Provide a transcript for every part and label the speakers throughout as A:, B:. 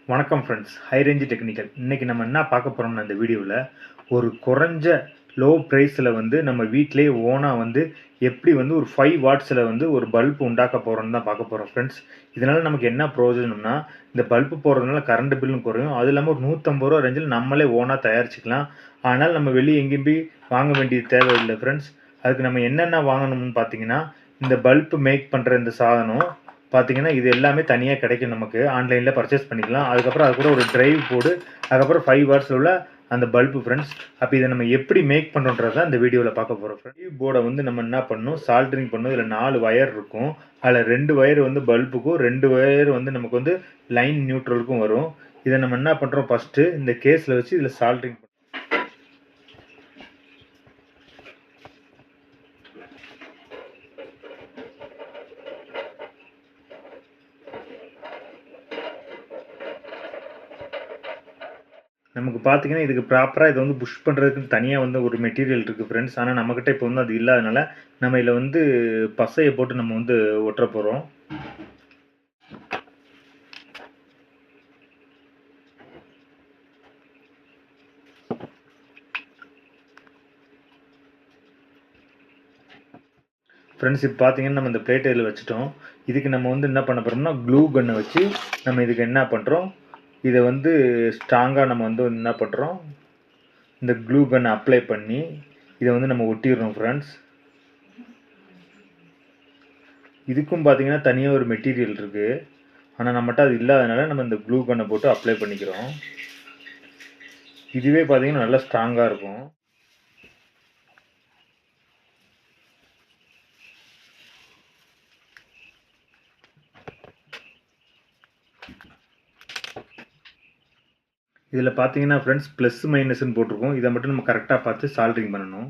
A: வணக்கம் friends, high range technical. இன்றைக்கி நம்ம என்ன பார்க்க போகிறோம்னா, இந்த வீடியோவில் ஒரு குறைஞ்ச லோ ப்ரைஸில் வந்து நம்ம வீட்டிலே ஓனாக வந்து எப்படி வந்து ஒரு 5 வாட்ஸில் வந்து ஒரு பல்ப் உண்டாக்க போகிறோன்னு தான் பார்க்க போகிறோம் ஃப்ரெண்ட்ஸ். இதனால் நமக்கு என்ன பிரயோஜனம்னா, இந்த பல்ப்பு போடுறதுனால கரண்ட் பில்லும் குறையும். அது இல்லாமல் ஒரு ரூ. 150 ரேஞ்சில் நம்மளே ஓனாக தயாரிச்சிக்கலாம். ஆனால் நம்ம வெளியே எங்கேயும் போய் வாங்க வேண்டியது தேவையில்லை ஃப்ரெண்ட்ஸ். அதுக்கு நம்ம என்னென்ன வாங்கணும்னு பார்த்தீங்கன்னா, இந்த பல்ப்பு மேக் பண்ணுற இந்த சாதனம் பார்த்தீங்கன்னா, இது எல்லாமே தனியா கிடைக்கும் நமக்கு. ஆன்லைன்ல பர்ச்சேஸ் பண்ணிக்கலாம். அதுக்கப்புறம் அது கூட ஒரு டிரைவ் போர்டு, அதுக்கப்புறம் 5 வாட்ஸ்ல உள்ள அந்த பல்பு ஃப்ரெண்ட்ஸ். அப்ப இத நம்ம எப்படி மேக் பண்றோம்ன்றத இந்த வீடியோல பார்க்க போறோம் ஃப்ரெண்ட்ஸ். டிரைவ் போர்ட வந்து நம்ம என்ன பண்ணணும், சால்டரிங் பண்ணணும். இதுல 4 வயர் இருக்கும். அதுல 2 வயர் வந்து பல்புக்கும், 2 வயர் வந்து நமக்கு வந்து லைன் நியூட்ரலுக்கும் வரும். இத நம்ம என்ன பண்றோம், ஃபர்ஸ்ட் இந்த கேஸ்ல வச்சு இதுல சால்டரிங் நமக்கு பார்த்தீங்கன்னா, இதுக்கு ப்ராப்பரா இத வந்து புஷ் பண்றதுக்குன்னு தனியா வந்து ஒரு மெட்டீரியல் இருக்கு ஃப்ரெண்ட்ஸ். ஆனா நம்மகிட்ட இப்போ வந்து அது இல்லாதனால, நம்ம இதுல வந்து பசைய போட்டு நம்ம வந்து ஒட்டுற போறோம். ஃப்ரெண்ட்ஸ், இப்போ பார்த்தீங்கன்னா, நம்ம இந்த பிளேட்ட இதில வச்சுட்டோம். இதுக்கு நம்ம வந்து என்ன பண்ண போறோம்னா, க்ளூ கன்ன வச்சு நம்ம இதுக்கு என்ன பண்றோம், இத வந்து ஸ்ட்ராங்கா நம்ம வந்து என்ன பண்றோம், இந்த க்ளூ கன்ன அப்ளை பண்ணி, இத வந்து நம்ம ஒட்டிர்றோம் ஃப்ரெண்ட்ஸ். இதுக்கும் பார்த்தீங்கன்னா, தனியா ஒரு மெட்டீரியல் இருக்கு. ஆனா நம்மட்ட அது இல்லாதனால நம்ம இந்த க்ளூ கன்ன போட்டு அப்ளை பண்ணிக்கிறோம். இதுவே பார்த்தீங்கன்னா, நல்லா ஸ்ட்ராங்கா இருக்கும். இதில பார்த்தீங்கன்னா ஃப்ரெண்ட்ஸ், ப்ளஸ் மைனஸ்ன்னு போட்டிருக்கும். இத மட்டும் நம்ம கரெக்ட்டா பார்த்து சால்டரிங் பண்ணணும்.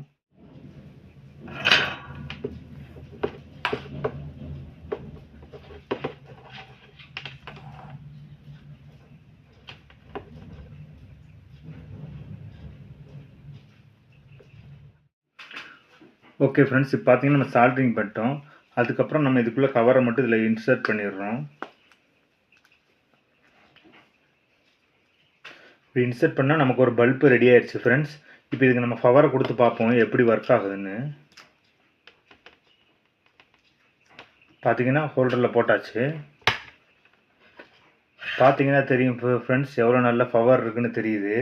A: ஓகே ஃப்ரெண்ட்ஸ், இப்போ பார்த்தீங்கன்னா நம்ம சால்டரிங் பண்ணிட்டோம். அதுக்கப்புறம் நம்ம இதுக்குள்ள கவரை மட்டும் இதில் இன்சர்ட் பண்ணிடுறோம். இப்போ இன்சர்ட் பண்ணால் நமக்கு ஒரு பல்பு ரெடி ஆயிடுச்சு ஃப்ரெண்ட்ஸ். இப்போ இதுக்கு நம்ம பவரை கொடுத்து பார்ப்போம் எப்படி ஒர்க் ஆகுதுன்னு. பார்த்தீங்கன்னா ஹோல்டரில் போட்டாச்சு. பார்த்தீங்கன்னா தெரியும் ஃப்ரெண்ட்ஸ், எவ்வளோ நல்ல பவர் இருக்குன்னு தெரியுது.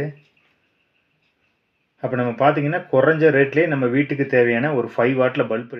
A: அப்போ நம்ம பார்த்தீங்கன்னா குறைஞ்ச ரேட்லேயே நம்ம வீட்டுக்கு தேவையான ஒரு 5 வாட்டில் பல்ப்